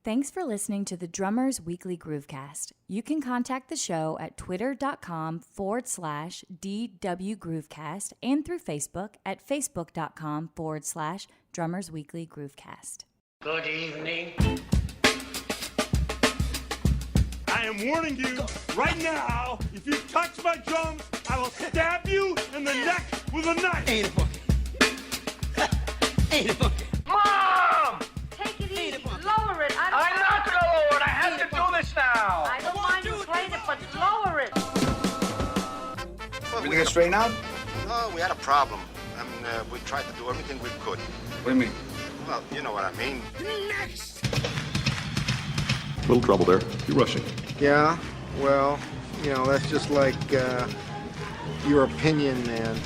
Thanks for listening to the Drummers Weekly Groovecast. You can contact the show at twitter.com/DW Groovecast and through Facebook at facebook.com/Drummers Weekly Groovecast. Good evening. I am warning you right now, if you touch my drums, I will stab you in the neck with a knife. Ain't a bucket. Ain't a bucket. Mom! Take it easy. Lower it. I'm not gonna lower it. I have to do this now. I don't mind you playing it, but lower it. Well, we get straightened out? No, we had a problem, and we tried to do everything we could. What do you mean? Well, you know what I mean. Next! Little trouble there. You're rushing. Yeah, well, you know, that's just like your opinion, man.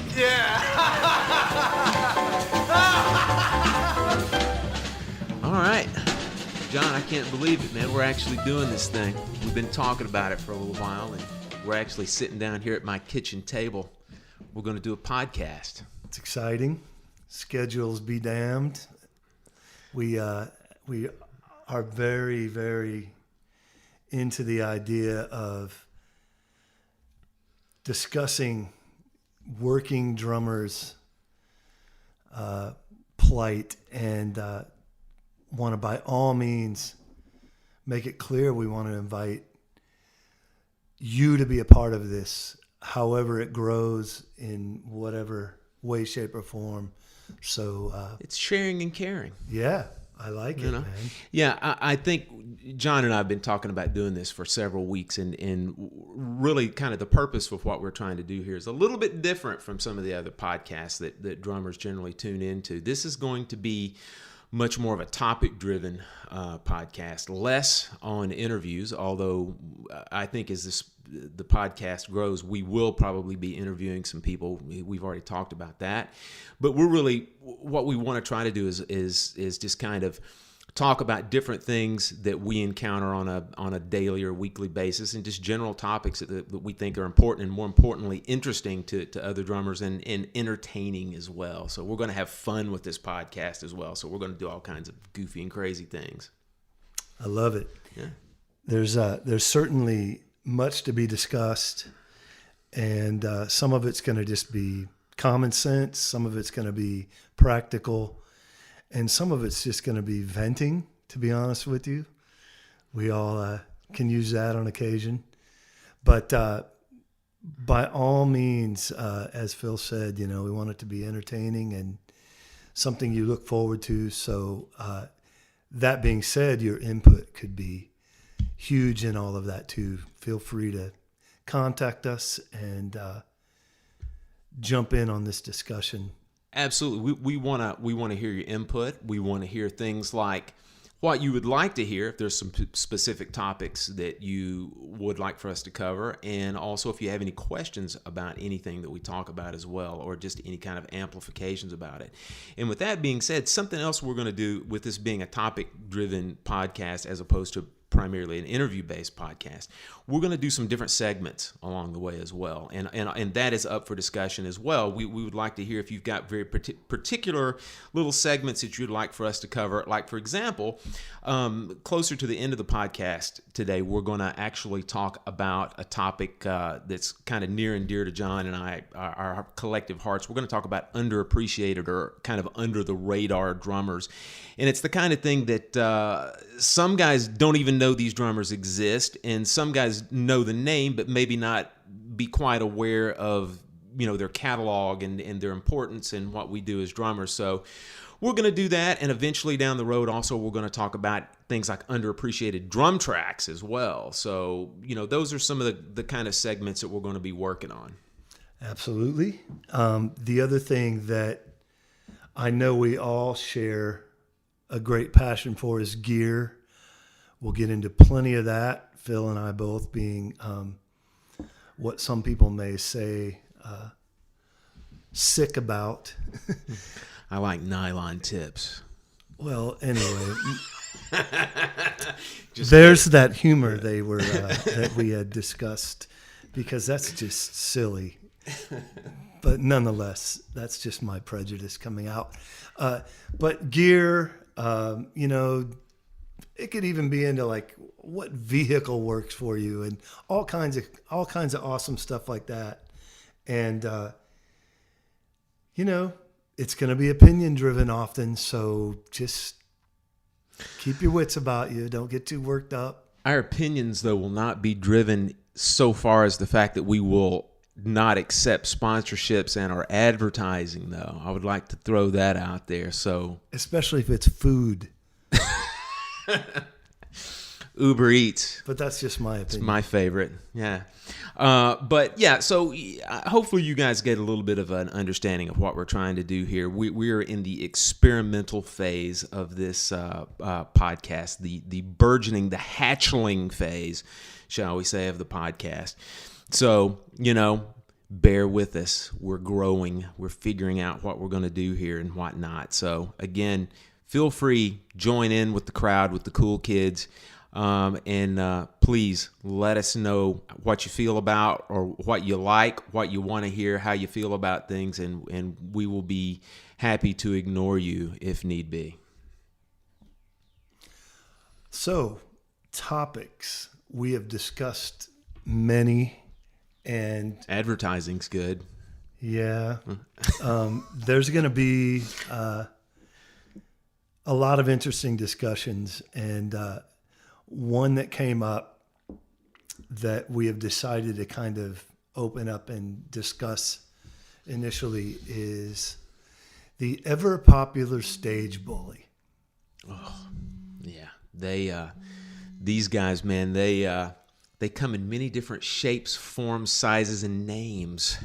All right. John, I can't believe it, man. We're actually doing this thing. We've been talking about it for a little while, and we're actually sitting down here at my kitchen table. We're going to do a podcast. It's exciting. Schedules be damned. We are very, very into the idea of discussing working drummers' plight, and want to by all means make it clear we want to invite you to be a part of this, however it grows in whatever way, shape, or form. So it's sharing and caring. Yeah, I like it, man. Yeah, I think John and I have been talking about doing this for several weeks, and really kind of the purpose of what we're trying to do here is a little bit different from some of the other podcasts that drummers generally tune into. This is going to be much more of a topic-driven podcast, less on interviews, although I think as the podcast grows, we will probably be interviewing some people. We've already talked about that. But we're really, what we want to try to do is just kind of talk about different things that we encounter on a daily or weekly basis, and just general topics that we think are important, and more importantly, interesting to other drummers, and entertaining as well. So we're going to have fun with this podcast as well. So we're going to do all kinds of goofy and crazy things. I love it. Yeah. There's certainly much to be discussed, and some of it's going to just be common sense, some of it's going to be practical, and some of it's just going to be venting, to be honest with you. We all can use that on occasion. But by all means, as Phil said, you know, we want it to be entertaining and something you look forward to. So that being said, your input could be huge in all of that too. Feel free to contact us and jump in on this discussion. Absolutely. We want to hear your input. We want to hear things like what you would like to hear, if there's some specific topics that you would like for us to cover, and also if you have any questions about anything that we talk about as well, or just any kind of amplifications about it. And with that being said, something else we're going to do with this being a topic-driven podcast as opposed to primarily an interview-based podcast, we're going to do some different segments along the way as well, and that is up for discussion as well. We would like to hear if you've got very particular little segments that you'd like for us to cover. Like, for example, closer to the end of the podcast today, we're going to actually talk about a topic that's kind of near and dear to John and I, our collective hearts. We're going to talk about underappreciated or kind of under the radar drummers, and it's the kind of thing that some guys don't even know these drummers exist, and some guys know the name but maybe not be quite aware of, you know, their catalog and their importance and what we do as drummers. So we're going to do that, and eventually down the road also we're going to talk about things like underappreciated drum tracks as well. So, you know, those are some of the kind of segments that we're going to be working on. Absolutely. The other thing that I know we all share a great passion for is gear. We'll get into plenty of that, Phil and I both being what some people may say sick about. I like nylon tips. Well, anyway, there's that humor they were that we had discussed, because that's just silly. But nonetheless, that's just my prejudice coming out. But gear, you know, It could even be into like what vehicle works for you and all kinds of awesome stuff like that. And it's going to be opinion driven often, so just keep your wits about you. Don't get too worked up. Our opinions, though, will not be driven so far as the fact that we will not accept sponsorships and our advertising, though. I would like to throw that out there. So, especially if it's food. Uber Eats. But that's just my opinion. It's my favorite. Yeah. But yeah, so hopefully you guys get a little bit of an understanding of what we're trying to do here. We're in the experimental phase of this podcast, the burgeoning, the hatchling phase, shall we say, of the podcast. So, bear with us. We're growing. We're figuring out what we're going to do here and whatnot. So again, feel free, join in with the crowd, with the cool kids. And please let us know what you feel about or what you like, what you want to hear, how you feel about things, and we will be happy to ignore you if need be. So, topics. We have discussed many, and advertising's good. Yeah. There's going to be a lot of interesting discussions, and one that came up that we have decided to kind of open up and discuss initially is the ever popular stage bully. Oh, yeah. These guys, man, they come in many different shapes, forms, sizes, and names.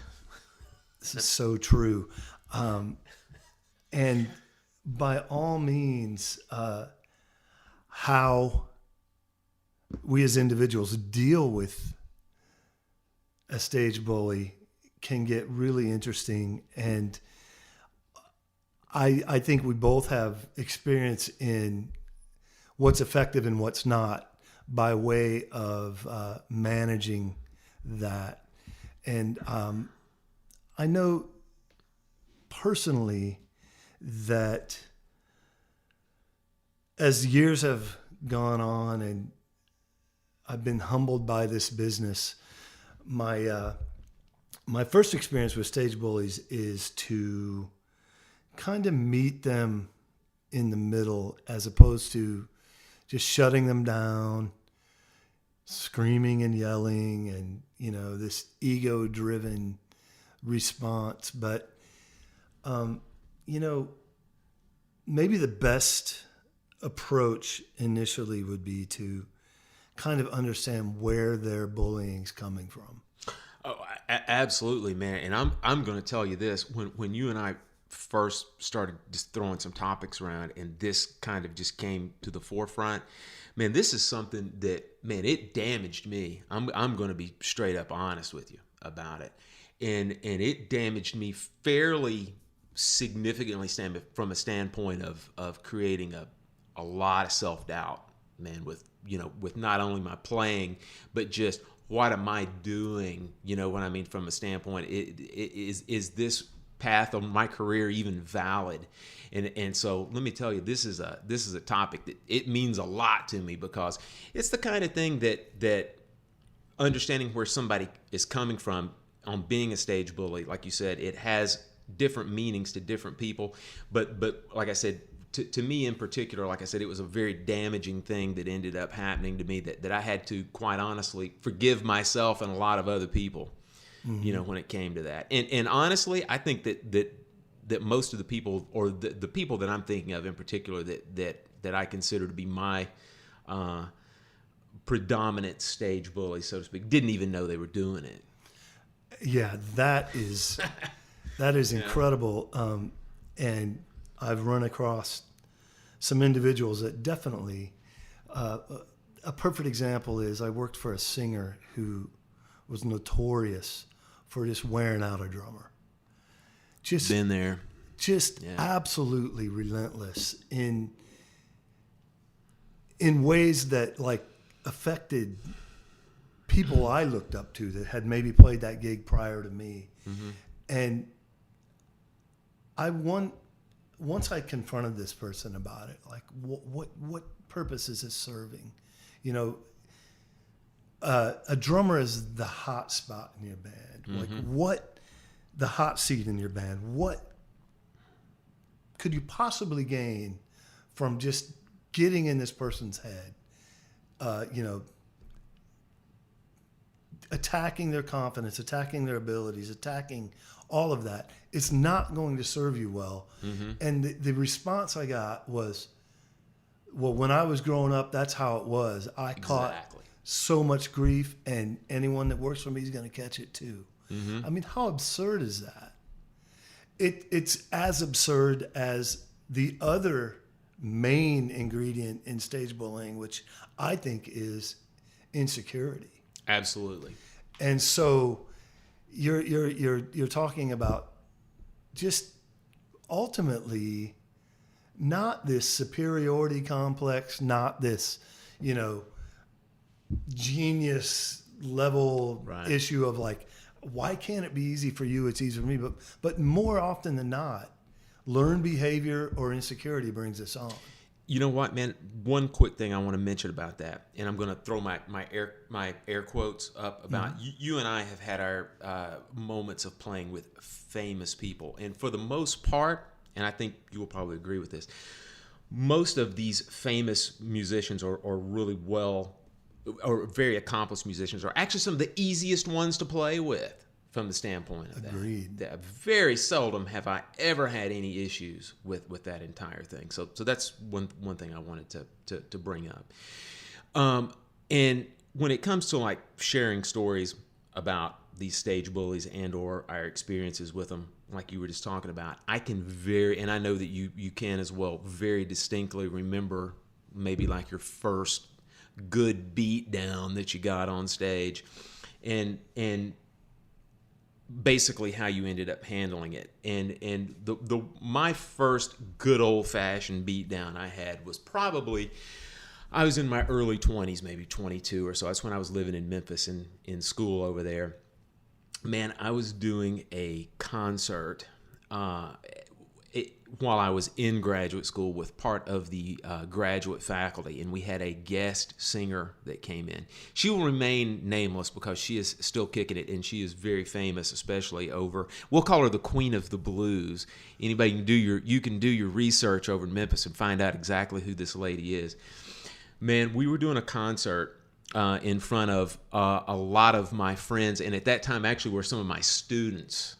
This is so true. And by all means, how we as individuals deal with a stage bully can get really interesting. And I think we both have experience in what's effective and what's not by way of managing that. And I know personally that as years have gone on and I've been humbled by this business, my first experience with stage bullies is to kind of meet them in the middle as opposed to just shutting them down, screaming and yelling, and this ego-driven response. But maybe the best approach initially would be to kind of understand where their bullying's coming from. Oh, absolutely, man. And I'm going to tell you this: when you and I first started just throwing some topics around, and this kind of just came to the forefront, man, this is something that, man, it damaged me. I'm going to be straight up honest with you about it, and it damaged me fairly significantly from a standpoint of creating a lot of self-doubt, man, with not only my playing, but just what am I doing? What I mean from a standpoint, is this path of my career even valid? And so let me tell you, this is a topic that it means a lot to me, because it's the kind of thing that understanding where somebody is coming from on being a stage bully, like you said, it has different meanings to different people, but like I said, to me in particular, like I said, it was a very damaging thing that ended up happening to me that I had to, quite honestly, forgive myself and a lot of other people, when it came to that. And honestly, I think that most of the people, or the people that I'm thinking of in particular that I consider to be my predominant stage bully, so to speak, didn't even know they were doing it. Yeah, that is incredible. And I've run across some individuals that definitely, a perfect example is I worked for a singer who was notorious for just wearing out a drummer. Just been there. Just absolutely relentless in ways that like affected people I looked up to that had maybe played that gig prior to me. Mm-hmm. And once I confronted this person about it, like what purpose is it serving? You know, a drummer is the hot spot in your band. Like what, the hot seat in your band, what could you possibly gain from just getting in this person's head? You know, attacking their confidence, attacking their abilities, attacking all of that. It's not going to serve you well. And the response I got was, well, when I was growing up, that's how it was. I caught so much grief, and anyone that works for me is going to catch it too. I mean, how absurd is that? It's as absurd as the other main ingredient in stage bullying, which I think is insecurity. Absolutely. And so you're talking about just ultimately not this superiority complex, not this, you know, genius level issue of like, why can't it be easy for you? It's easy for me. But more often than not, learned behavior or insecurity brings us on. You know what, man? One quick thing I want to mention about that, and I'm going to throw my air quotes up about you and I have had our moments of playing with famous people, and for the most part, and I think you will probably agree with this, most of these famous musicians or really well or very accomplished musicians are actually some of the easiest ones to play with from the standpoint of Agreed. that. Very seldom have I ever had any issues with that entire thing. So that's one thing I wanted to bring up. And when it comes to like sharing stories about these stage bullies and or our experiences with them, like you were just talking about, I can and I know that you can as well, very distinctly remember maybe like your first good beat down that you got on stage, and basically how you ended up handling it. And my first good old fashioned beat down I had was probably, I was in my early 20s, maybe 22 or so. That's when I was living in Memphis in school over there. Man, I was doing a concert while I was in graduate school with part of the graduate faculty, and we had a guest singer that came in. She will remain nameless because she is still kicking it, and she is very famous, especially over, we'll call her the Queen of the Blues. Anybody you can do your research over in Memphis and find out exactly who this lady is. Man, we were doing a concert in front of a lot of my friends, and at that time actually were some of my students.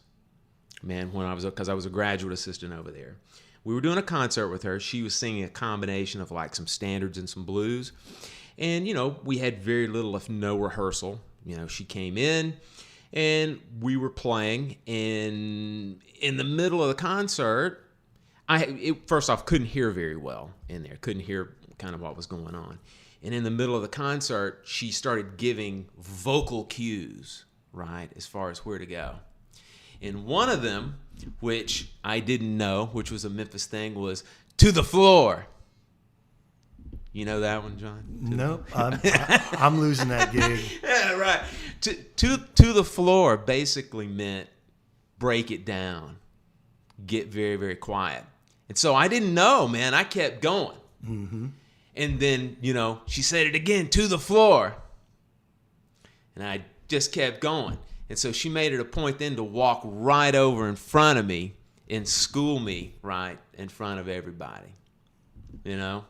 Man, because I was a graduate assistant over there. We were doing a concert with her. She was singing a combination of like some standards and some blues. And, you know, we had very little, if no rehearsal. You know, she came in and we were playing. And in the middle of the concert, first off, couldn't hear very well in there. Couldn't hear kind of what was going on. And in the middle of the concert, she started giving vocal cues, right, as far as where to go. And one of them, which I didn't know, which was a Memphis thing, was "to the floor." You know that one, John? No, I'm losing that gig. Yeah, right. To the floor basically meant break it down, get very, very quiet. And so I didn't know, man. I kept going. Mm-hmm. And then, you know, she said it again, "to the floor." And I just kept going. And so she made it a point then to walk right over in front of me and school me right in front of everybody. You know?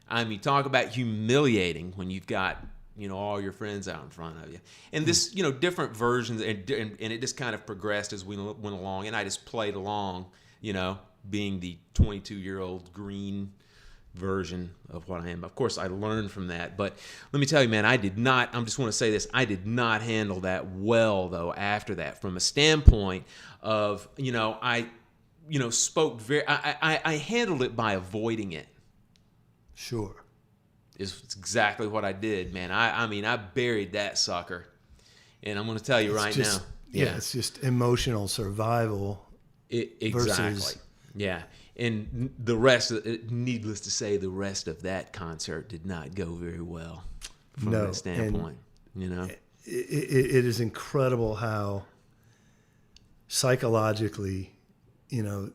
I mean, talk about humiliating when you've got, you know, all your friends out in front of you. And this, you know, different versions, and it just kind of progressed as we went along. And I just played along, you know, being the 22-year-old green version of what I am. Of course, I learned from that, but let me tell you, man, I just want to say this, I did not handle that well, though, after that, from a standpoint of, you know, I handled it by avoiding it. Sure. Is exactly what I did, man. I mean, I buried that sucker, and I'm going to tell you now. Yeah, it's just emotional survival. Exactly. Versus, yeah. And the rest, needless to say, the rest of that concert did not go very well from that standpoint. You know, it is incredible how psychologically, you know,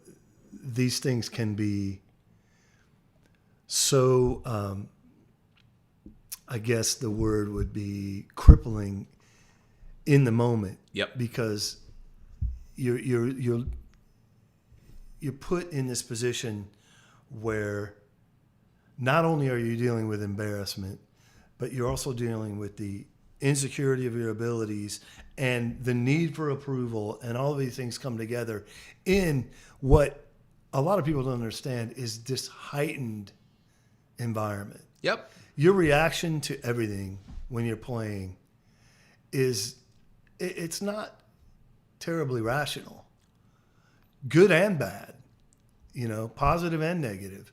these things can be so I guess the word would be crippling in the moment. Yep. Because you're put in this position where not only are you dealing with embarrassment, but you're also dealing with the insecurity of your abilities and the need for approval, and all of these things come together in what a lot of people don't understand is this heightened environment. Yep. Your reaction to everything when you're playing it's not terribly rational. Good and bad, positive and negative.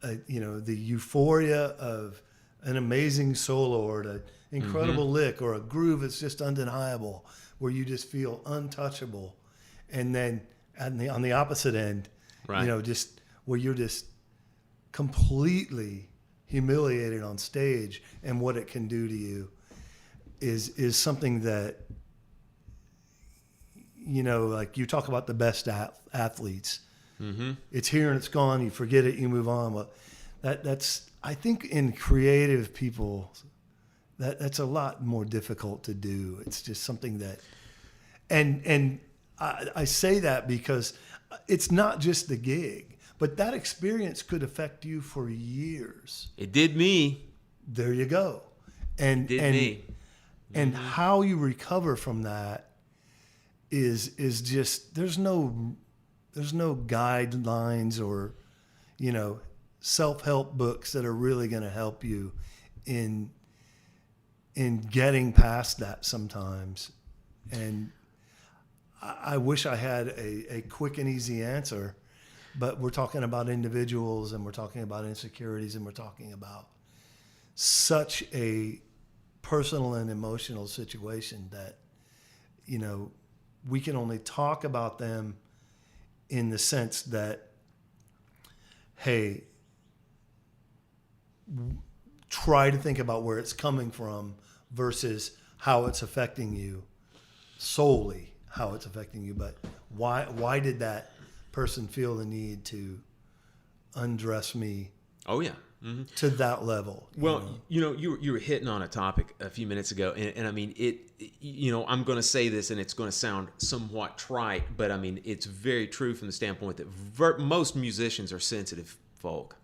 The euphoria of an amazing solo or an incredible lick or a groove that's just undeniable, where you just feel untouchable, and then on the opposite end, right. Just where you're just completely humiliated on stage, and what it can do to you is something that, like you talk about the best athletes. Mm-hmm. It's here and it's gone. You forget it. You move on. Well, that's I think in creative people, that's a lot more difficult to do. It's just something that, and I say that because it's not just the gig, but that experience could affect you for years. It did me. There you go. And and how you recover from that is just there's no guidelines or self-help books that are really going to help you in getting past that sometimes. And I wish I had a quick and easy answer, but we're talking about individuals, and we're talking about insecurities, and we're talking about such a personal and emotional situation that, we can only talk about them in the sense that, hey, try to think about where it's coming from versus how it's affecting you, solely how it's affecting you. But why did that person feel the need to undress me? Oh yeah. Mm-hmm. To that level. Well, you were hitting on a topic a few minutes ago, and I mean I'm going to say this, and it's going to sound somewhat trite, but I mean it's very true from the standpoint that most musicians are sensitive folk.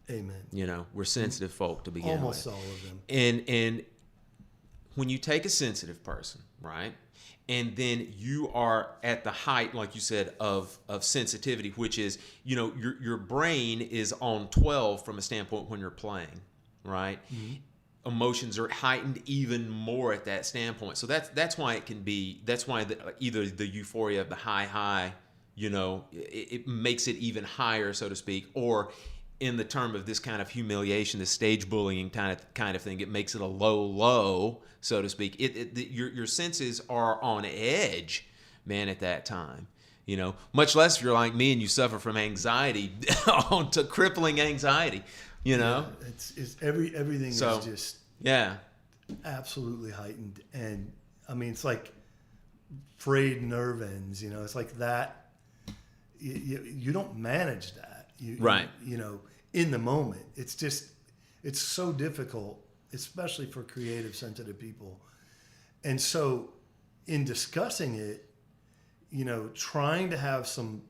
Amen. We're sensitive folk to begin with. Almost all of them. And when you take a sensitive person, right, and then you are at the height, like you said, of sensitivity, which is, your brain is on 12 from a standpoint when you're playing, right? Mm-hmm. Emotions are heightened even more at that standpoint. So that's why it can be, either the euphoria of the high, it makes it even higher, so to speak, or in the term of this kind of humiliation, this stage bullying kind of thing, it makes it a low, so to speak. Your senses are on edge, man, at that time. Much less if you're like me and you suffer from anxiety, to crippling anxiety. Yeah, it's everything is just absolutely heightened, and I mean it's like frayed nerve ends. It's like that. You don't manage that. Right. In the moment, it's so difficult, especially for creative, sensitive people. And so in discussing it, trying to have some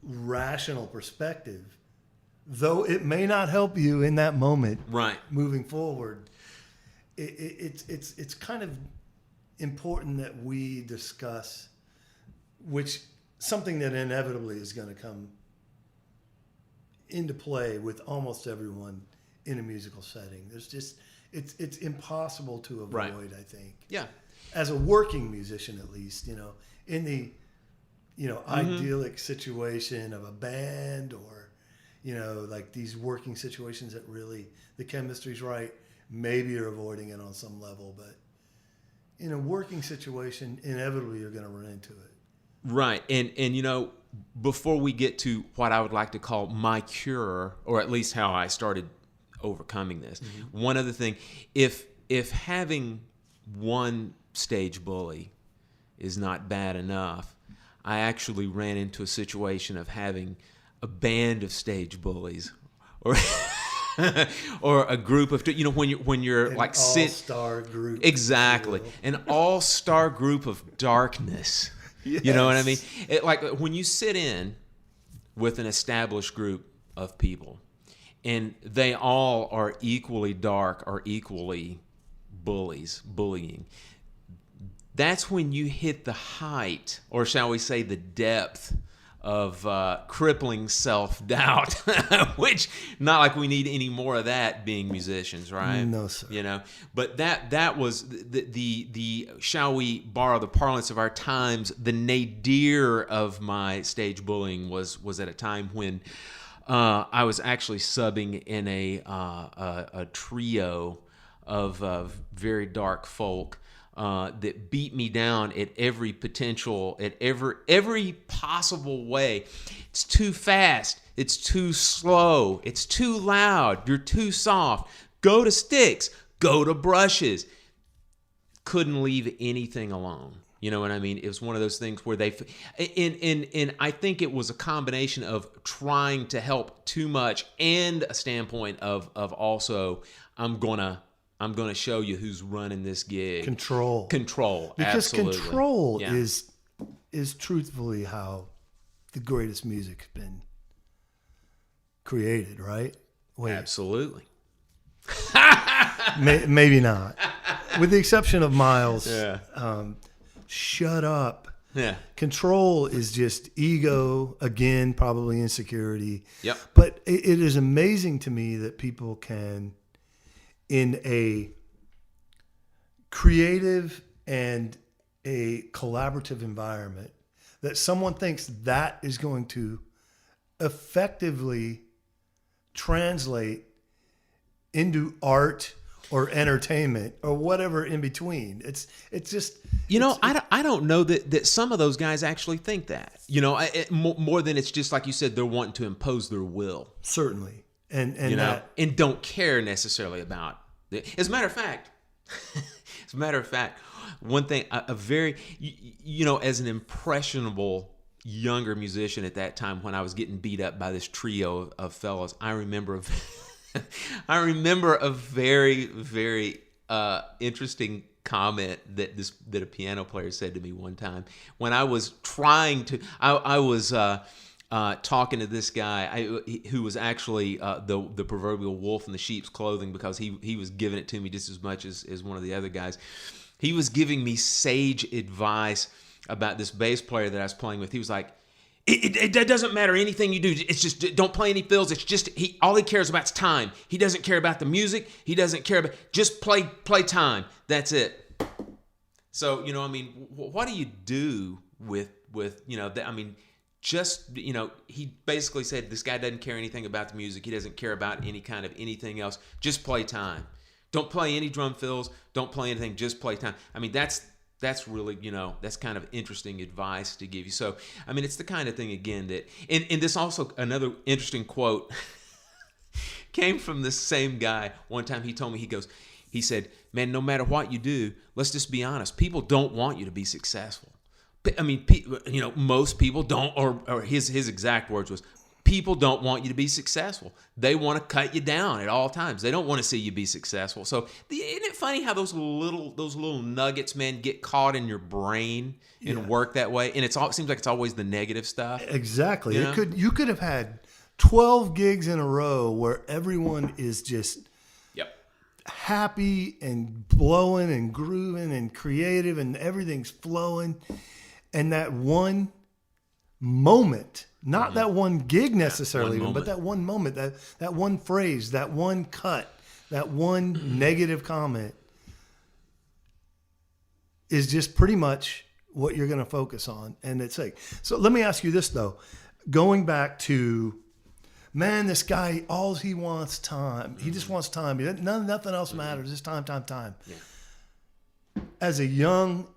rational perspective, though it may not help you in that moment, right, moving forward, it's kind of important that we discuss, which something that inevitably is going to come into play with almost everyone in a musical setting. There's just it's impossible to avoid, right. I think. Yeah. As a working musician, at least, in the idyllic situation of a band, or like these working situations that really the chemistry's right, maybe you're avoiding it on some level, but in a working situation, inevitably you're going to run into it. Right. And before we get to what I would like to call my cure, or at least how I started overcoming this, mm-hmm. one other thing, if having one stage bully is not bad enough, I actually ran into a situation of having a band of stage bullies, or or a group of, when you're An like all-star group. Exactly. An all-star group of darkness. Yes. You know what I mean? Like when you sit in with an established group of people and they all are equally dark or equally bullying, that's when you hit the height, or shall we say the depth, of crippling self-doubt, which not like we need any more of that being musicians, right? No, sir. But that was the shall we borrow the parlance of our times, the nadir of my stage bullying was at a time when I was actually subbing in a trio of very dark folk that beat me down at every possible way. It's too fast. It's too slow. It's too loud. You're too soft. Go to sticks. Go to brushes. Couldn't leave anything alone. You know what I mean? It was one of those things where and I think it was a combination of trying to help too much and a standpoint of also I'm gonna show you who's running this gig. Control. Because absolutely. Control is truthfully how the greatest music's been created, right? Wait. Absolutely. Maybe not. With the exception of Miles. Yeah. Shut up. Yeah. Control is just ego, again, probably insecurity. Yep. But it is amazing to me that people can, in a creative and a collaborative environment, that someone thinks that is going to effectively translate into art or entertainment or whatever in between. It's just, I don't know that some of those guys actually think that, more than it's just like you said, they're wanting to impose their will. Certainly. And and don't care necessarily about it. As a matter of fact, one thing, a very, as an impressionable younger musician at that time, when I was getting beat up by this trio of fellows, I remember a very, very interesting comment that a piano player said to me one time when I was trying to. I was talking to this guy who was actually the proverbial wolf in the sheep's clothing, because he was giving it to me just as much as one of the other guys. He was giving me sage advice about this bass player that I was playing with. He was like, it doesn't matter anything you do. It's just, don't play any fills. It's just, all he cares about is time. He doesn't care about the music. He doesn't care about, just play time. That's it. So, what do you do with just, he basically said this guy doesn't care anything about the music. He doesn't care about any kind of anything else. Just play time. Don't play any drum fills. Don't play anything. Just play time. That's really, that's kind of interesting advice to give you. So, it's the kind of thing, again, that, and this also, another interesting quote came from this same guy. One time he told me, he said, man, no matter what you do, let's just be honest. People don't want you to be successful. Most people don't, or his exact words was, people don't want you to be successful. They want to cut you down at all times. They don't want to see you be successful. So isn't it funny how those little nuggets, man, get caught in your brain and work that way? And it seems like it's always the negative stuff. Exactly. You could have had 12 gigs in a row where everyone is just happy and blowing and grooving and creative and everything's flowing. And that one moment, not that one gig necessarily, but that one moment, that one phrase, that one cut, that one negative comment is just pretty much what you're going to focus on. And it's like, so let me ask you this though, going back to, man, this guy, all he wants time. He just wants time. Nothing else matters. Just time. Yeah. As a young,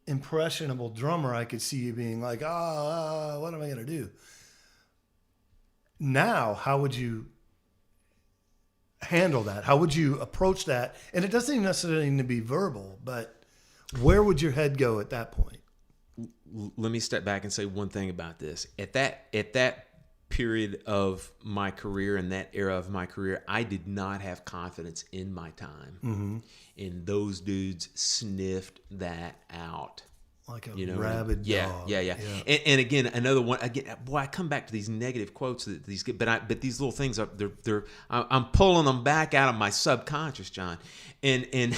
impressionable drummer, I could see you being like, what am I going to do? Now, how would you handle that? How would you approach that? And it doesn't even necessarily need to be verbal, but where would your head go at that point? Let me step back and say one thing about this. At that period of my career, in that era of my career, I did not have confidence in my time. And those dudes sniffed that out. Like a rabid dog. Yeah. And again, another one. Again, boy, I come back to these negative quotes that these get, but these little things are I'm pulling them back out of my subconscious, John. And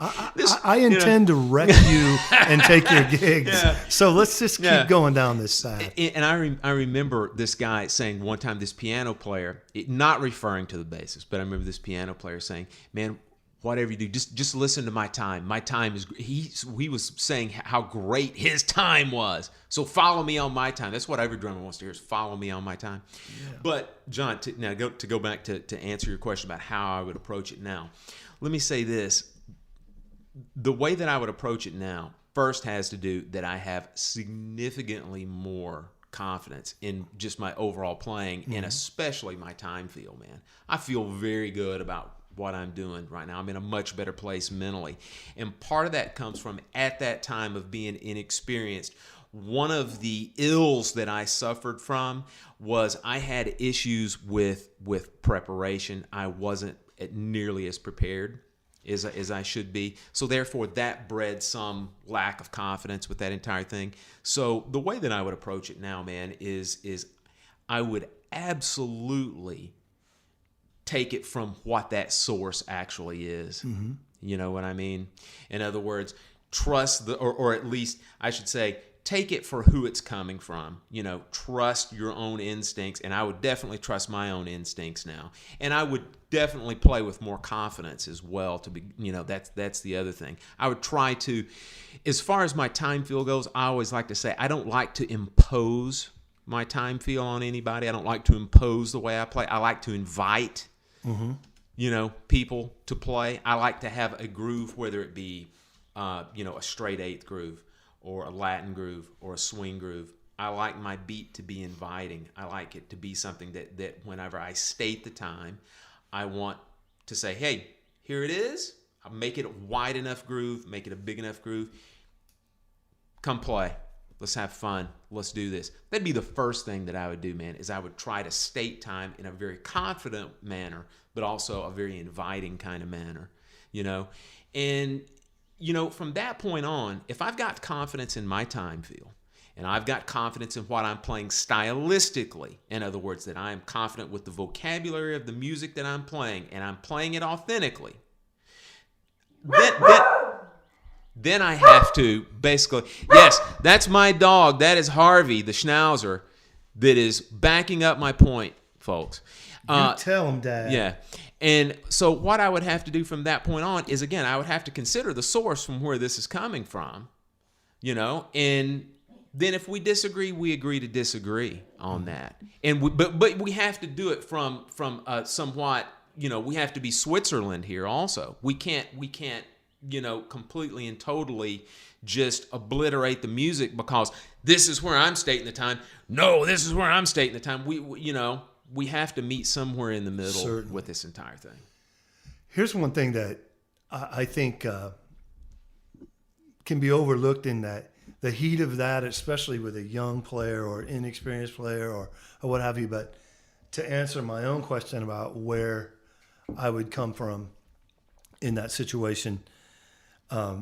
I intend to wreck you and take your gigs. So let's just keep going down this side. And I remember this guy saying one time, this piano player, not referring to the bassist, but I remember this piano player saying, "Man, whatever you do, just listen to my time. My time is." He was saying how great his time was. So follow me on my time. That's what every drummer wants to hear, is follow me on my time. Yeah. But John, to go back to answer your question about how I would approach it now, let me say this. The way that I would approach it now first has to do that I have significantly more confidence in just my overall playing, and especially my time feel, man. I feel very good about what I'm doing right now. I'm in a much better place mentally. And part of that comes from, at that time of being inexperienced, one of the ills that I suffered from was I had issues with preparation. I wasn't nearly as prepared as I should be. So therefore, that bred some lack of confidence with that entire thing. So the way that I would approach it now, man, is I would absolutely take it from what that source actually is. You know what I mean? In other words, trust or at least I should say, take it for who it's coming from. You know, trust your own instincts, and I would definitely trust my own instincts now. And I would definitely play with more confidence as well. To be, you know, that's the other thing. I would try to, as far as my time feel goes, I always like to say I don't like to impose my time feel on anybody. I don't like to impose the way I play. I like to invite, you know, people to play. I like to have a groove, whether it be, you know, a straight eighth groove, or a Latin groove, or a swing groove. I like my beat to be inviting. I like it to be something that whenever I state the time, I want to say, hey, here it is. I'll make it a wide enough groove, make it a big enough groove. Come play. Let's have fun. Let's do this. That'd be the first thing that I would do, man, is I would try to state time in a very confident manner, but also a very inviting kind of manner, you know? And you know, from that point on, if I've got confidence in my time feel, and I've got confidence in what I'm playing stylistically, in other words, that I am confident with the vocabulary of the music that I'm playing, and I'm playing it authentically, then I have to basically, yes, that's my dog. That is Harvey, the Schnauzer, that is backing up my point, folks. You tell him, Dad. Yeah. And so what I would have to do from that point on is, again, I would have to consider the source from where this is coming from, you know, and then if we disagree, we agree to disagree on that. And but we have to do it from somewhat, you know, we have to be Switzerland here also. We can't, you know, completely and totally just obliterate the music because this is where I'm stating the time. No, this is where I'm stating the time. We you know, we have to meet somewhere in the middle with this entire thing. Here's one thing that I think can be overlooked in that the heat of that, especially with a young player or inexperienced player or what have you. But to answer my own question about where I would come from in that situation, I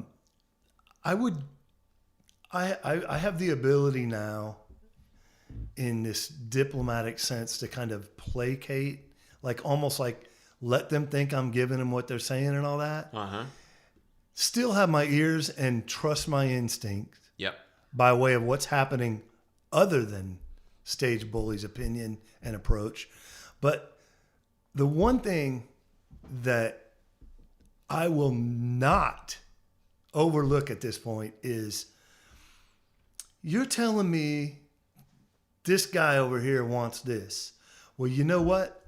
have the ability now, in this diplomatic sense, to kind of placate, like almost like let them think I'm giving them what they're saying and all that. Still have my ears and trust my instinct. Yep. By way of what's happening other than Stage Bullies' opinion and approach. But the one thing that I will not overlook at this point is, you're telling me this guy over here wants this. Well, you know what?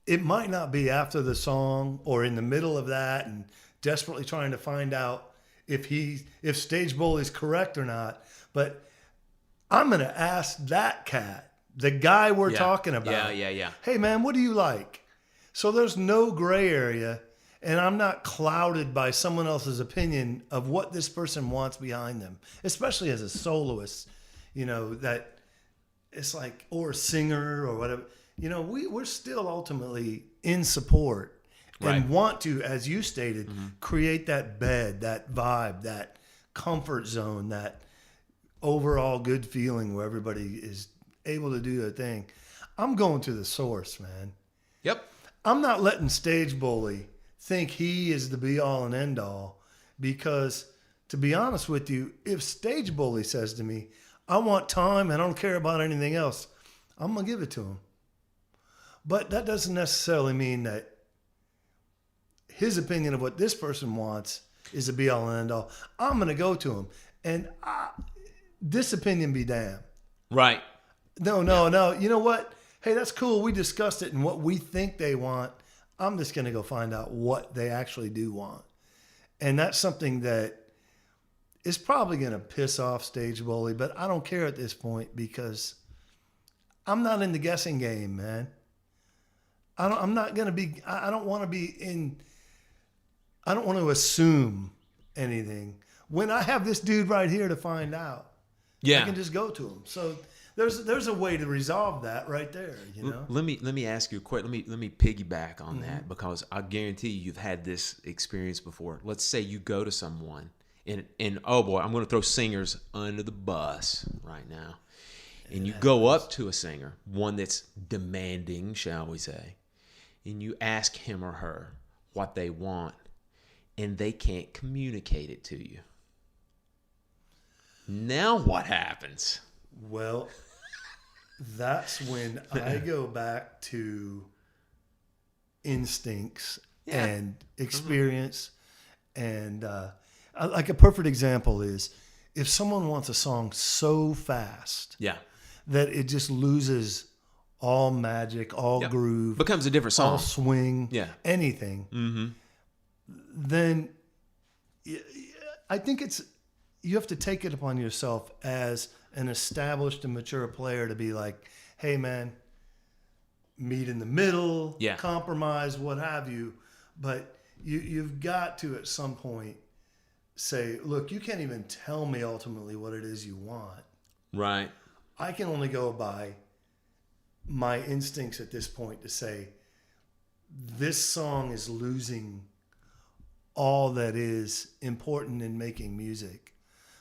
It might not be after the song or in the middle of that and desperately trying to find out if Stage Bully is correct or not. But I'm going to ask that cat, the guy we're talking about. Yeah. Hey, man, what do you like? So there's no gray area, and I'm not clouded by someone else's opinion of what this person wants behind them, especially as a soloist, you know, that it's like, or a singer or whatever, you know, we're still ultimately in support and want to, as you stated, create that bed, that vibe, that comfort zone, that overall good feeling where everybody is able to do their thing. I'm going to the source, man. Yep. I'm not letting Stage Bully think he is the be all and end all, because to be honest with you, if Stage Bully says to me, I want time and I don't care about anything else, I'm going to give it to him. But that doesn't necessarily mean that his opinion of what this person wants is the be all and end all. I'm going to go to him. And this opinion be damned. Right. No. You know what? Hey, that's cool. We discussed it and what we think they want. I'm just going to go find out what they actually do want. And that's something that is probably going to piss off Stage Bully, but I don't care at this point because I'm not in the guessing game, man. I'm not going to be, I don't want to be in, I don't want to assume anything. When I have this dude right here to find out, I can just go to him. So there's a way to resolve that right there, you know. Let me ask you a question. Let me piggyback on that, because I guarantee you've had this experience before. Let's say you go to someone and oh boy, I'm going to throw singers under the bus right now. And you go up to a singer, one that's demanding, shall we say, and you ask him or her what they want, and they can't communicate it to you. Now what happens? Well, that's when I go back to instincts and experience. And like a perfect example is if someone wants a song so fast that it just loses all magic, all groove. Becomes a different song. All swing, anything. Then I think you have to take it upon yourself as an established and mature player to be like, hey man, meet in the middle, compromise, what have you. But you've got to at some point say, look, you can't even tell me ultimately what it is you want. Right. I can only go by my instincts at this point to say, this song is losing all that is important in making music.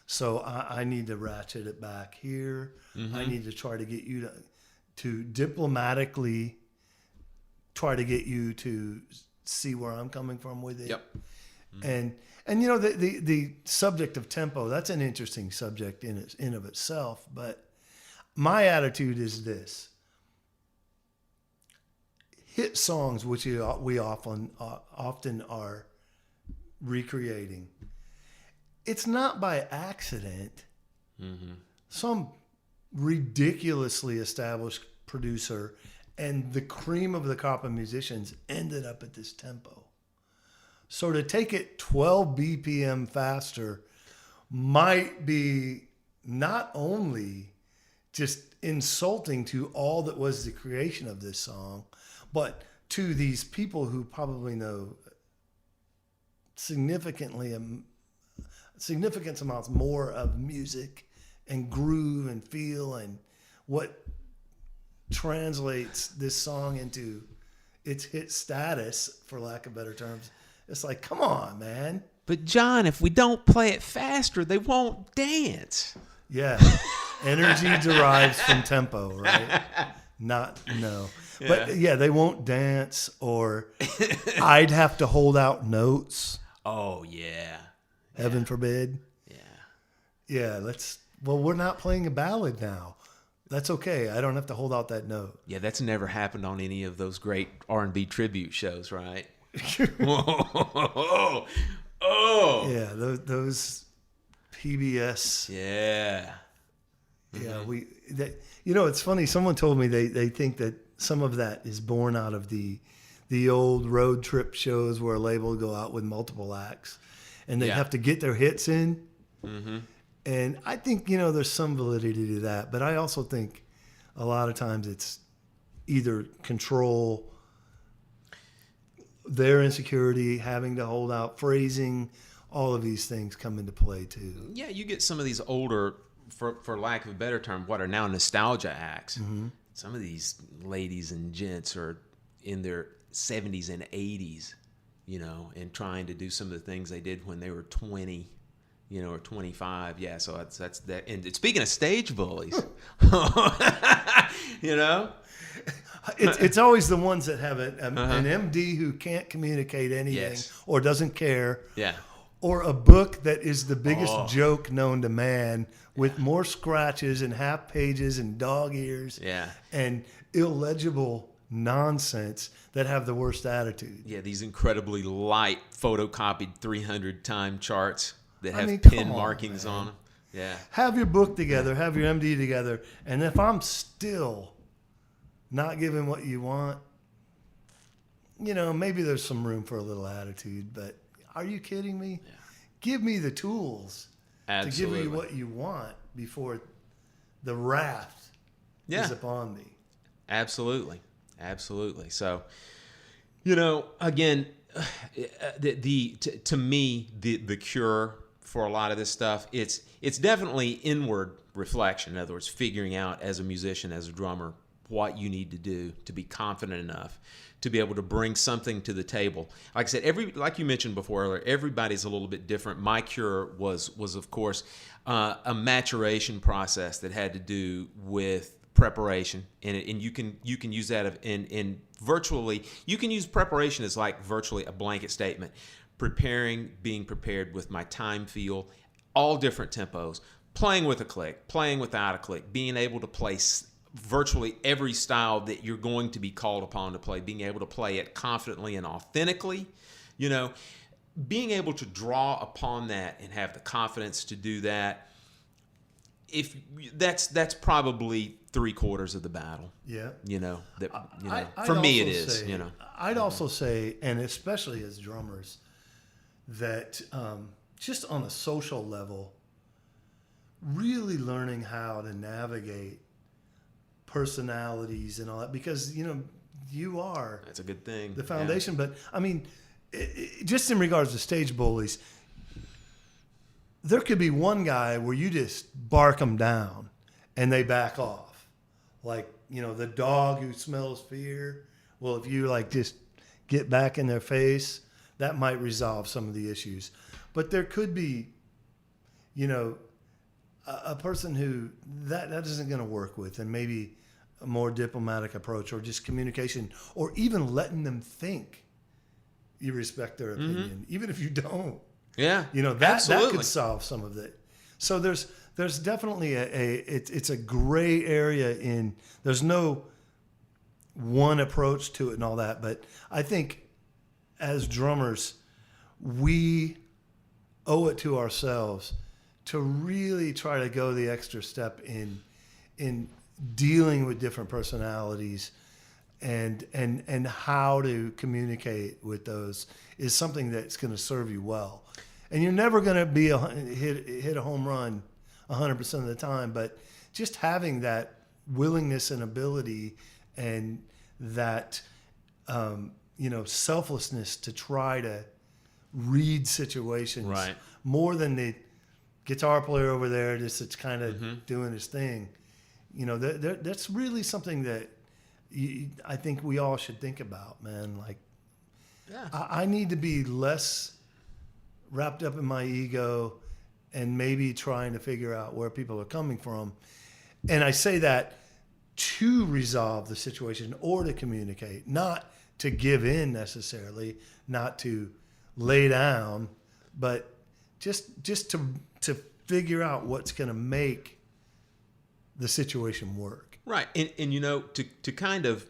So I need to ratchet it back here. I need to try to get you to diplomatically try to get you to see where I'm coming from with it. And you know, the subject of tempo, that's an interesting subject in of itself. But my attitude is this: hit songs, which we often are recreating, it's not by accident. Some ridiculously established producer and the cream of the crop of musicians ended up at this tempo. So to take it 12 BPM faster might be not only just insulting to all that was the creation of this song, but to these people who probably know significant amounts more of music and groove and feel and what translates this song into its hit status, for lack of better terms. It's like, come on, man. But John, if we don't play it faster, they won't dance. Yeah. Energy derives from tempo, right? No. But yeah, they won't dance, or I'd have to hold out notes. Oh, yeah. Heaven forbid. Yeah, we're not playing a ballad now. That's okay. I don't have to hold out that note. Yeah, that's never happened on any of those great R&B tribute shows, right? Oh. Yeah, those PBS. Yeah. Yeah, it's funny. Someone told me they think that some of that is born out of the old road trip shows where a label would go out with multiple acts and they'd have to get their hits in. And I think, there's some validity to that. But I also think a lot of times it's either control, their insecurity, having to hold out, phrasing, all of these things come into play too. Yeah, you get some of these older for lack of a better term, what are now nostalgia acts. Some of these ladies and gents are in their 70s and 80s, you know, and trying to do some of the things they did when they were 20, you know, or 25. Yeah, so that's that. And speaking of stage bullies, you know, it's always the ones that have an MD who can't communicate anything or doesn't care. Yeah. Or a book that is the biggest joke known to man, with more scratches and half pages and dog ears and illegible nonsense that have the worst attitude. Yeah, these incredibly light photocopied 300 time charts that have come pin on, markings man. on them. Yeah. Have your book together, have your MD together, and if I'm still not giving what you want, you know, maybe there's some room for a little attitude, but are you kidding me? Yeah. Give me the tools to give you what you want before the wrath is upon me. Absolutely. Absolutely. So, you know, again, to me, the cure for a lot of this stuff, it's definitely inward reflection. In other words, figuring out as a musician, as a drummer, what you need to do to be confident enough to be able to bring something to the table. Like I said, like you mentioned before earlier, everybody's a little bit different. My cure was of course a maturation process that had to do with preparation, and you can use that in virtually, you can use preparation as like virtually a blanket statement. Being prepared with my time feel, all different tempos, playing with a click, playing without a click, being able to play virtually every style that you're going to be called upon to play, being able to play it confidently and authentically, you know, being able to draw upon that and have the confidence to do that. If that's probably 3/4 of the battle. Yeah. You know, that, you know, for me it is, you know. I'd also say, and especially as drummers, that just on a social level, really learning how to navigate personalities and all that, because, you know, you are that's a good thing, the foundation. But I mean, just in regards to stage bullies, there could be one guy where you just bark them down and they back off, like, you know, the dog who smells fear. Well, if you like just get back in their face, that might resolve some of the issues. But there could be, you know, a person who that isn't going to work with, and maybe a more diplomatic approach, or just communication, or even letting them think you respect their opinion, even if you don't. Yeah, you know, that could solve some of it. So there's definitely it's a gray area in, there's no one approach to it and all that. But I think as drummers, we owe it to ourselves to really try to go the extra step in dealing with different personalities, and how to communicate with those is something that's going to serve you well. And you're never going to be hit a home run 100% of the time, but just having that willingness and ability, and that you know, selflessness to try to read situations, right, more than the guitar player over there that's kind of doing his thing. You know, that's really something that I think we all should think about, man. Like, I need to be less wrapped up in my ego and maybe trying to figure out where people are coming from. And I say that to resolve the situation or to communicate, not to give in necessarily, not to lay down, but just to figure out what's going to make the situation work. Right. And you know, to kind of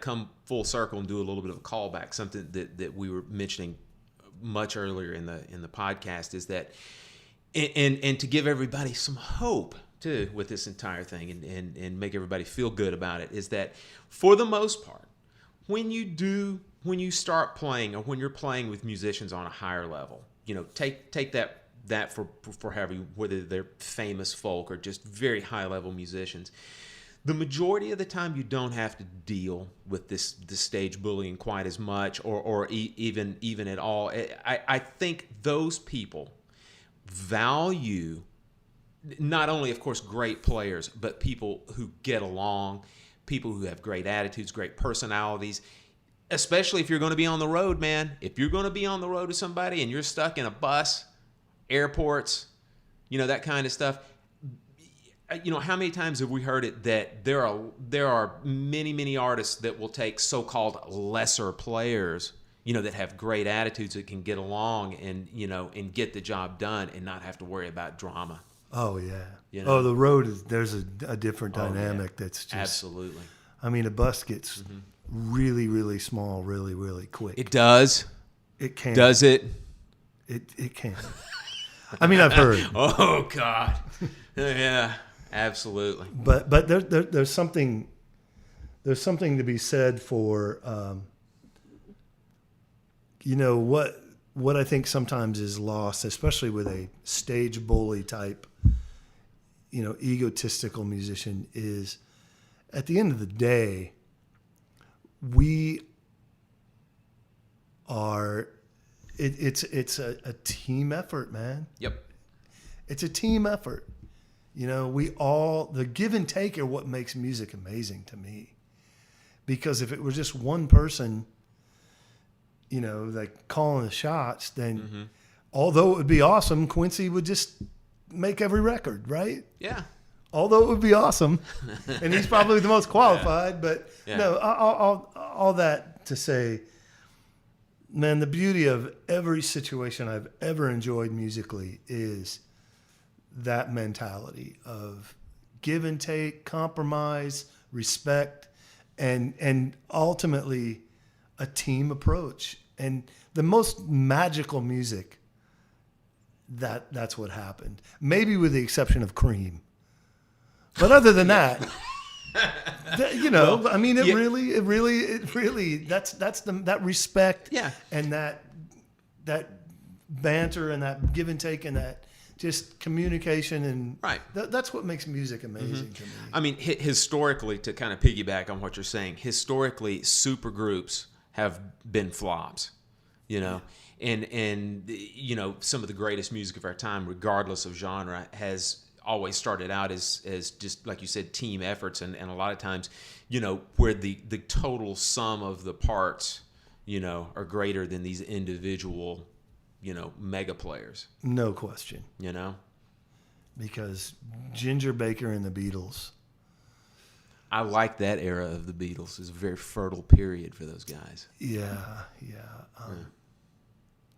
come full circle and do a little bit of a callback, something that we were mentioning much earlier in the podcast, is that and to give everybody some hope too with this entire thing, and make everybody feel good about it, is that for the most part, when you start playing, or when you're playing with musicians on a higher level, you know, take that for however whether they're famous folk or just very high level musicians, the majority of the time you don't have to deal with this stage bullying quite as much, or even at all. I think those people value not only, of course, great players, but people who get along, people who have great attitudes, great personalities, especially if you're going to be on the road, man. If you're going to be on the road with somebody and you're stuck in a bus, airports, that kind of stuff. How many times have we heard it that there are many, many artists that will take so-called lesser players, that have great attitudes, that can get along and get the job done and not have to worry about drama. Oh yeah. Oh, the road there's a different dynamic that's just absolutely. I mean, a bus gets really, really small, really, really quick. It does. It can. Does it? It can. I mean, I've heard. Oh God. Yeah, absolutely. But there's something to be said for what I think sometimes is lost, especially with a stage bully type, egotistical musician, is at the end of the day, we are. It's a team effort, man. Yep. It's a team effort. We all, the give and take are what makes music amazing to me. Because if it was just one person, like calling the shots, then although it would be awesome, Quincy would just make every record, right? Yeah. Although it would be awesome, and he's probably the most qualified, but no, all that to say, man, the beauty of every situation I've ever enjoyed musically is that mentality of give and take, compromise, respect, and ultimately a team approach. And the most magical music, that's what happened. Maybe with the exception of Cream. But other than that, I mean, it really, that's that respect, and that banter and that give and take and that just communication and that's what makes music amazing to me. I mean, historically, to kind of piggyback on what you're saying, historically, supergroups have been flops, and some of the greatest music of our time, regardless of genre, has always started out as just like you said, team efforts, and a lot of times, where the total sum of the parts, are greater than these individual, mega players. No question. Because Ginger Baker and the Beatles. I like that era of the Beatles. It's a very fertile period for those guys. Yeah.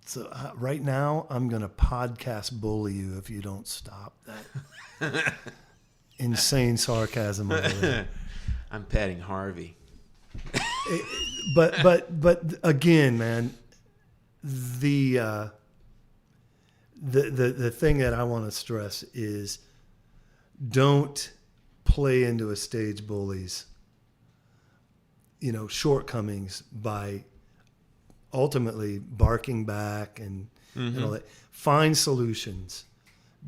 So right now, I'm going to podcast bully you if you don't stop that insane sarcasm over there. I'm patting Harvey. But again, man, the thing that I want to stress is don't play into a stage bully's shortcomings by ultimately barking back and all that. Find solutions.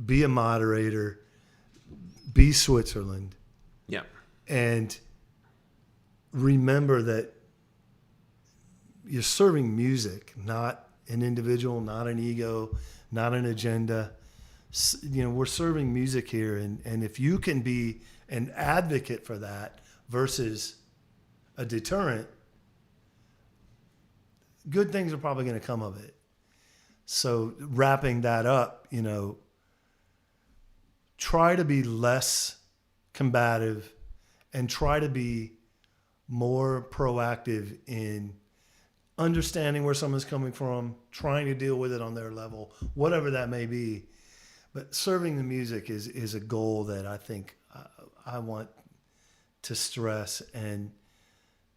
Be a moderator. Be Switzerland. Yeah. And remember that you're serving music, not an individual, not an ego, not an agenda. We're serving music here, and if you can be an advocate for that versus a deterrent, good things are probably going to come of it. So wrapping that up, try to be less combative and try to be more proactive in understanding where someone's coming from, trying to deal with it on their level, whatever that may be. But serving the music is a goal that I think I want to stress. And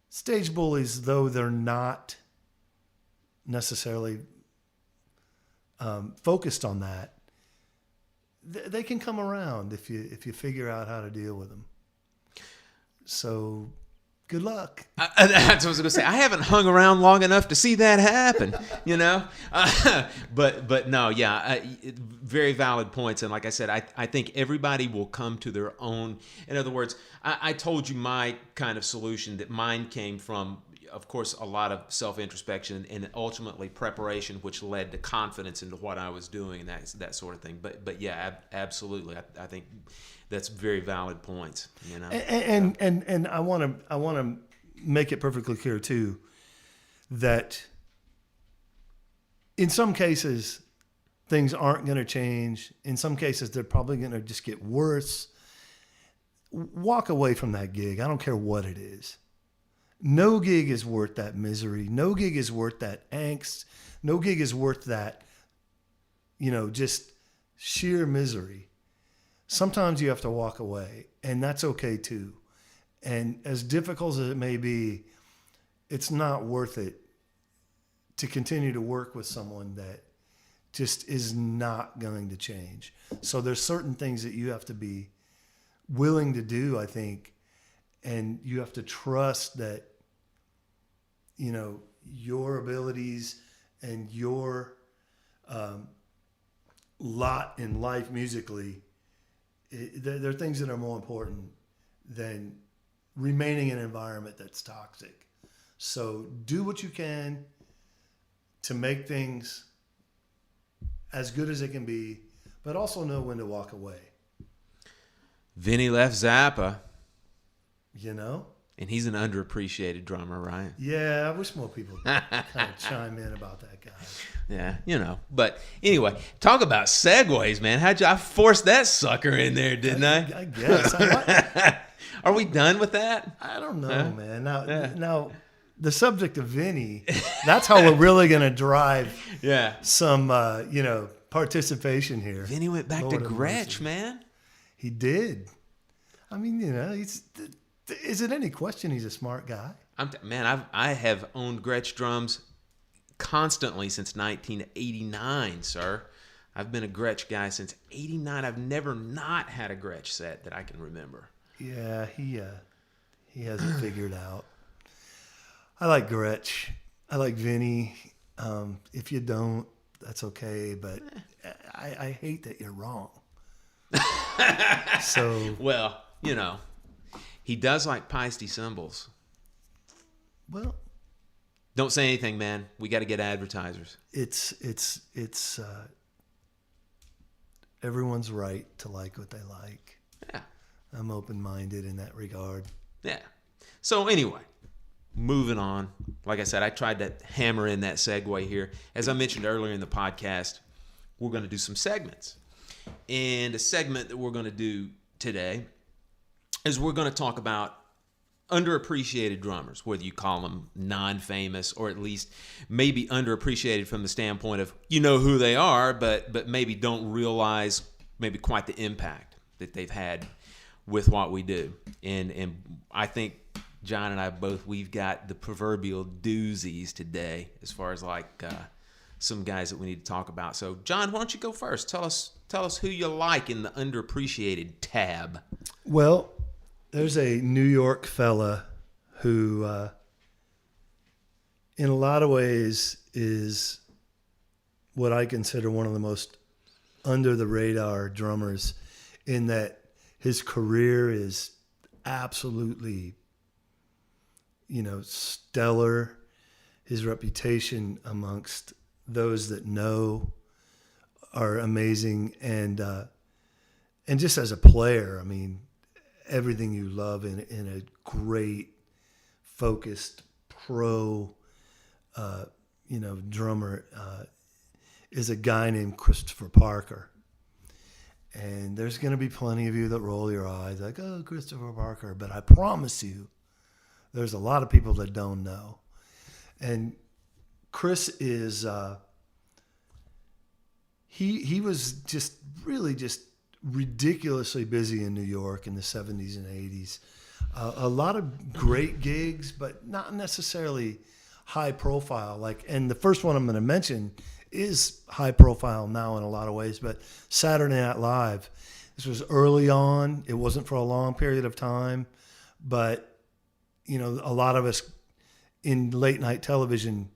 stage bullies, though they're not necessarily focused on that, they can come around if you figure out how to deal with them. So good luck. That's what I was going to say. I haven't hung around long enough to see that happen, but no, yeah, very valid points. And like I said, I think everybody will come to their own. In other words, I told you my kind of solution, that mine came from of course, a lot of self-introspection and ultimately preparation, which led to confidence into what I was doing and that sort of thing. But yeah, absolutely. I think that's very valid points. You know, and I want to make it perfectly clear too that in some cases things aren't going to change. In some cases, they're probably going to just get worse. Walk away from that gig. I don't care what it is. No gig is worth that misery. No gig is worth that angst. No gig is worth that, just sheer misery. Sometimes you have to walk away, and that's okay too. And as difficult as it may be, it's not worth it to continue to work with someone that just is not going to change. So there's certain things that you have to be willing to do, I think, and you have to trust that, your abilities and your lot in life musically, there are things that are more important than remaining in an environment that's toxic. So do what you can to make things as good as it can be, but also know when to walk away. Vinny left Zappa. And he's an underappreciated drummer, right? Yeah, I wish more people kind of chime in about that guy. Yeah, But anyway, talk about segues, man. I forced that sucker in there, didn't I? I guess. Are we done with that? I don't know, man. Now, the subject of Vinny, that's how we're really going to drive some, participation here. Vinny went back to Gretsch, man. He did. I mean, is it any question he's a smart guy? I have owned Gretsch drums constantly since 1989, sir. I've been a Gretsch guy since '89. I've never not had a Gretsch set that I can remember. Yeah, he has it figured out. I like Gretsch. I like Vinny. If you don't, that's okay. But I hate that you're wrong. So well, he does like Peisty cymbals. Well, don't say anything, man. We got to get advertisers. It's everyone's right to like what they like. Yeah. I'm open-minded in that regard. Yeah. So anyway, moving on. Like I said, I tried to hammer in that segue here. As I mentioned earlier in the podcast, we're going to do some segments. And a segment that we're going to do today is we're going to talk about underappreciated drummers, whether you call them non-famous or at least maybe underappreciated from the standpoint of who they are, but maybe don't realize maybe quite the impact that they've had with what we do. And I think John and I both, we've got the proverbial doozies today as far as some guys that we need to talk about. So John, why don't you go first? Tell us who you like in the underappreciated tab. Well, there's a New York fella who, in a lot of ways, is what I consider one of the most under the radar drummers, in that his career is absolutely, stellar. His reputation amongst those that know are amazing, and just as a player, I mean, everything you love in a great, focused, pro, drummer is a guy named Christopher Parker. And there's going to be plenty of you that roll your eyes like, oh, Christopher Parker. But I promise you, there's a lot of people that don't know. And Chris is, he was just ridiculously busy in New York in the 70s and 80s. A lot of great gigs, but not necessarily high profile. And the first one I'm going to mention is high profile now in a lot of ways, but Saturday Night Live. This was early on. It wasn't for a long period of time, but a lot of us in late night television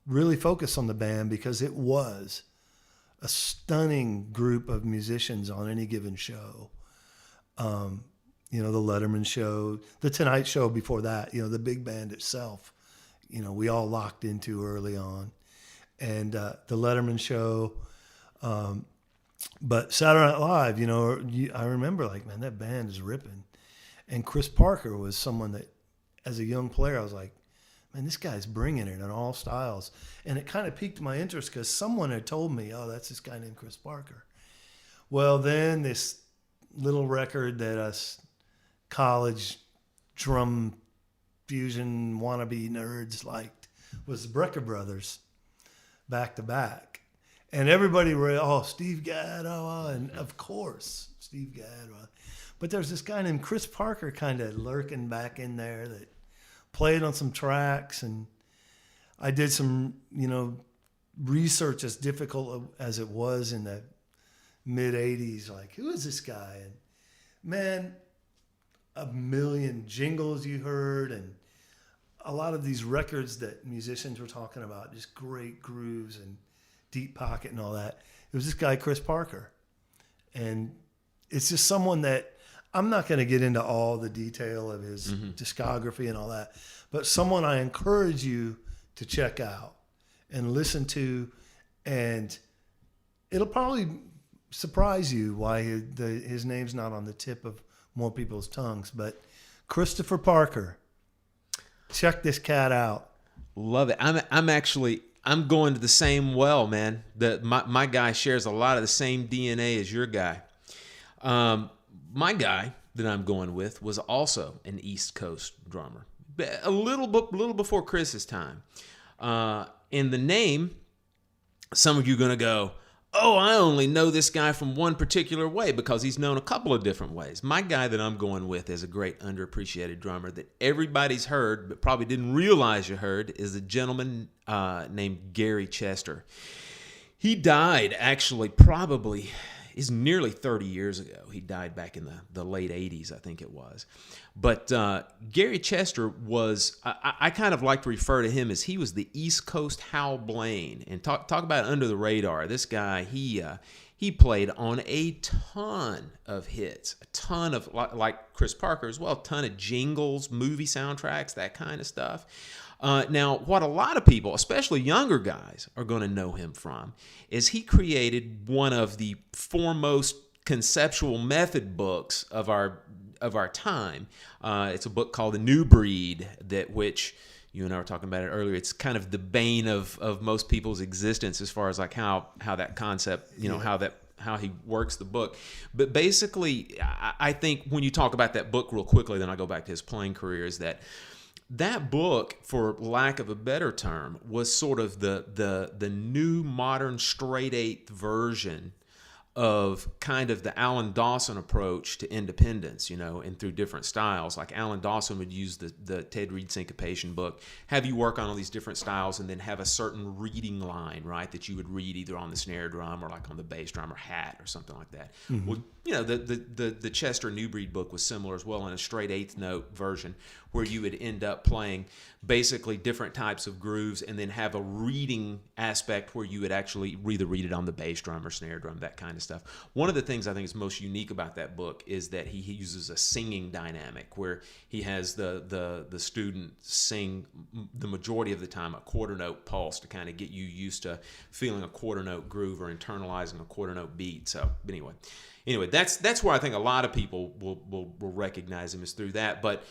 really focused on the band because it was a stunning group of musicians on any given show. The Letterman Show, the Tonight Show before that, the big band itself, we all locked into early on. And the Letterman show. But Saturday Night Live, I remember like, man, that band is ripping. And Chris Parker was someone that, as a young player, I was like, man, this guy's bringing it in all styles. And it kind of piqued my interest because someone had told me, oh, that's this guy named Chris Parker. Well, then this little record that us college drum fusion wannabe nerds liked was the Brecker Brothers, back to back. And everybody read, Steve Gadd, and of course, Steve Gadd. But there's this guy named Chris Parker kind of lurking back in there that played on some tracks. And I did some, research, as difficult as it was in the mid-'80s. Like, who is this guy? And man, a million jingles you heard, and a lot of these records that musicians were talking about, just great grooves and deep pocket and all that. It was this guy, Chris Parker. And it's just someone that I'm not going to get into all the detail of his discography and all that, but someone I encourage you to check out and listen to, and it'll probably surprise you why his name's not on the tip of more people's tongues. But Christopher Parker, check this cat out. Love it. I'm going to the same well, man. My guy shares a lot of the same DNA as your guy. My guy that I'm going with was also an East Coast drummer, a little before Chris's time. In the name, some of you are going to go, oh, I only know this guy from one particular way, because he's known a couple of different ways. My guy that I'm going with is a great underappreciated drummer that everybody's heard but probably didn't realize you heard, is a gentleman named Gary Chester. He died actually is nearly 30 years ago. He died back in the late 80s, I think it was. But Gary Chester was, I kind of like to refer to him as he was the East Coast Hal Blaine. And talk about under the radar. This guy, he played on a ton of hits, a ton of, like Chris Parker as well, a ton of jingles, movie soundtracks, that kind of stuff. Now, what a lot of people, especially younger guys, are going to know him from is he created one of the foremost conceptual method books of our time. It's a book called The New Breed, which you and I were talking about it earlier. It's kind of the bane of most people's existence as far as like how that concept, how he works the book. But basically, I think when you talk about that book real quickly, then I go back to his playing career, is that book, for lack of a better term, was sort of the new modern straight eighth version of kind of the Alan Dawson approach to independence, and through different styles. Like Alan Dawson would use the Ted Reed syncopation book, have you work on all these different styles, and then have a certain reading line, right, that you would read either on the snare drum or like on the bass drum or hat or something like that. Mm-hmm. Well, the Chester New Breed book was similar as well, in a straight eighth note version, where you would end up playing basically different types of grooves and then have a reading aspect where you would actually either read it on the bass drum or snare drum, that kind of stuff. One of the things I think is most unique about that book is that he uses a singing dynamic where he has the student sing the majority of the time a quarter note pulse to kind of get you used to feeling a quarter note groove or internalizing a quarter note beat. So anyway, that's where I think a lot of people will recognize him, is through that. But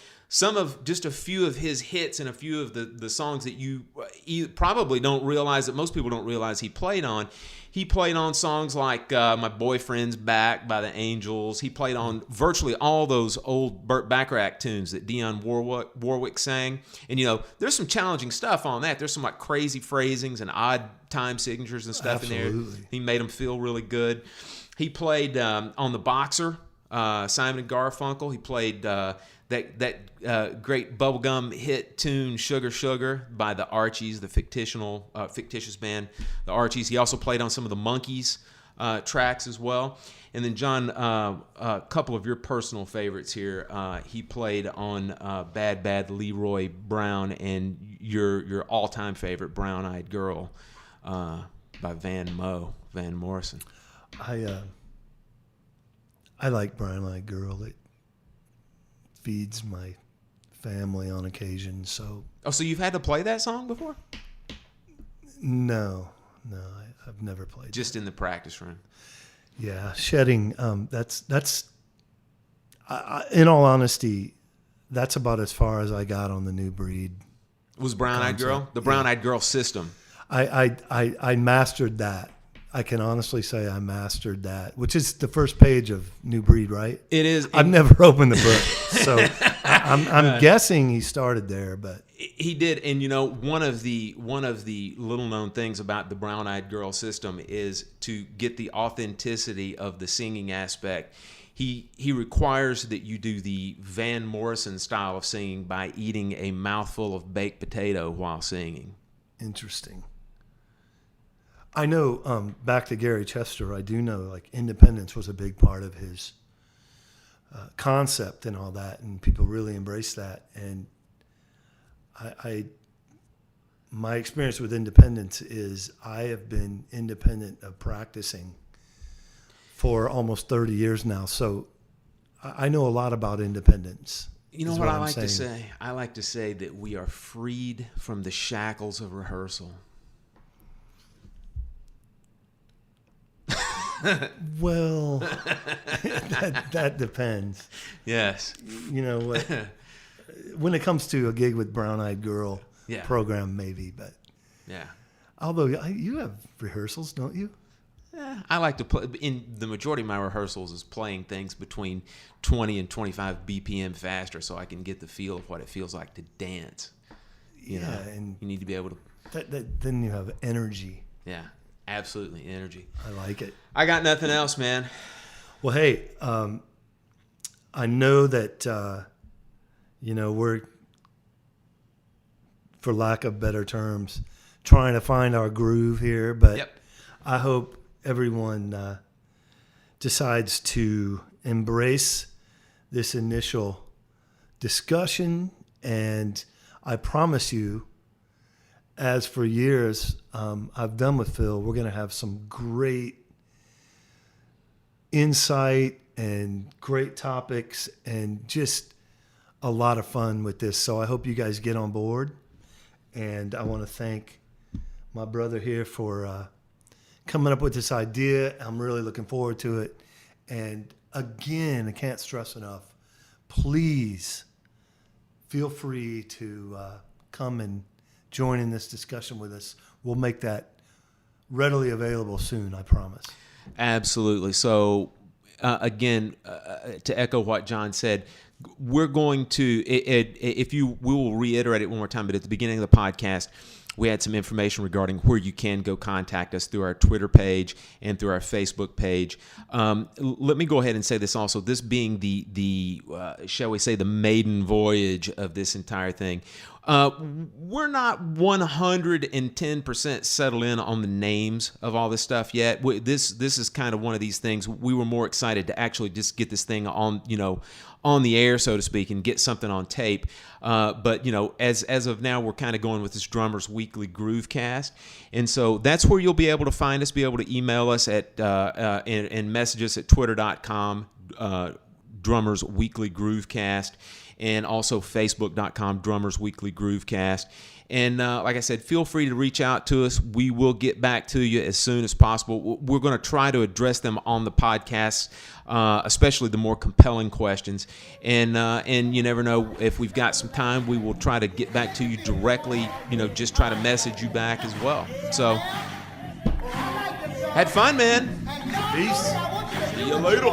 just a few of his hits and a few of the songs that you probably don't realize, that most people don't realize he played on. He played on songs like My Boyfriend's Back by the Angels. He played on virtually all those old Burt Bacharach tunes that Dionne Warwick sang. And, there's some challenging stuff on that. There's some like crazy phrasings and odd time signatures and stuff in there. He made them feel really good. He played on The Boxer, Simon and Garfunkel. He played that great bubblegum hit tune Sugar Sugar by the Archies, the fictitious band, the Archies. He also played on some of the Monkees tracks as well. And then John, a couple of your personal favorites here. He played on Bad Bad Leroy Brown and your all-time favorite, Brown Eyed Girl by Van Morrison. I like Brown Eyed Girl. It feeds my family on occasion. So. Oh, so you've had to play that song before? No, I've never played. Just in the practice room. Yeah, shedding. That's. In all honesty, that's about as far as I got on the New Breed. Was Brown Eyed Girl the Brown Eyed Girl system? I mastered that. I can honestly say I mastered that, which is the first page of New Breed, right? It is. I've never opened the book, so I'm guessing he started there, but he did. And you know, one of the little known things about the Brown Eyed Girl system is to get the authenticity of the singing aspect. He requires that you do the Van Morrison style of singing by eating a mouthful of baked potato while singing. Interesting. I know, back to Gary Chester, I do know like independence was a big part of his concept and all that, and people really embraced that. And my experience with independence is I have been independent of practicing for almost 30 years now. So I know a lot about independence. You know what I like to say? I like to say that we are freed from the shackles of rehearsal. Well, that depends. Yes. You know what? When it comes to a gig with Brown Eyed Girl program, maybe, but yeah. Although you have rehearsals, don't you? I like to play. In the majority of my rehearsals is playing things between 20 and 25 BPM faster, so I can get the feel of what it feels like to dance. You know, and you need to be able to. Then you have energy. Yeah. Absolutely, energy. I like it. I got nothing else, man. Well, hey, I know that, we're, for lack of better terms, trying to find our groove here, but I hope everyone decides to embrace this initial discussion, and I promise you, as for years I've done with Phil, we're going to have some great insight and great topics and just a lot of fun with this. So I hope you guys get on board. And I want to thank my brother here for coming up with this idea. I'm really looking forward to it. And again, I can't stress enough, please feel free to come and join in this discussion with us. We'll make that readily available soon, I promise. Absolutely. So, again, to echo what John said, we're going to, we will reiterate it one more time, but at the beginning of the podcast, we had some information regarding where you can go contact us through our Twitter page and through our Facebook page. Let me go ahead and say this also. This being the shall we say, the maiden voyage of this entire thing. We're not 110% settled in on the names of all this stuff yet. This is kind of one of these things. We were more excited to actually just get this thing on the air, so to speak, and get something on tape. But as of now, we're kind of going with this Drummers Weekly Groovecast, and so that's where you'll be able to find us. Be able to email us at and message us at twitter.com, Drummers Weekly Groovecast. And also Facebook.com, Drummers Weekly Groovecast. And like I said, feel free to reach out to us. We will get back to you as soon as possible. We're going to try to address them on the podcast, especially the more compelling questions. And you never know, if we've got some time, we will try to get back to you directly, just try to message you back as well. So, had fun, man. Peace. See you later.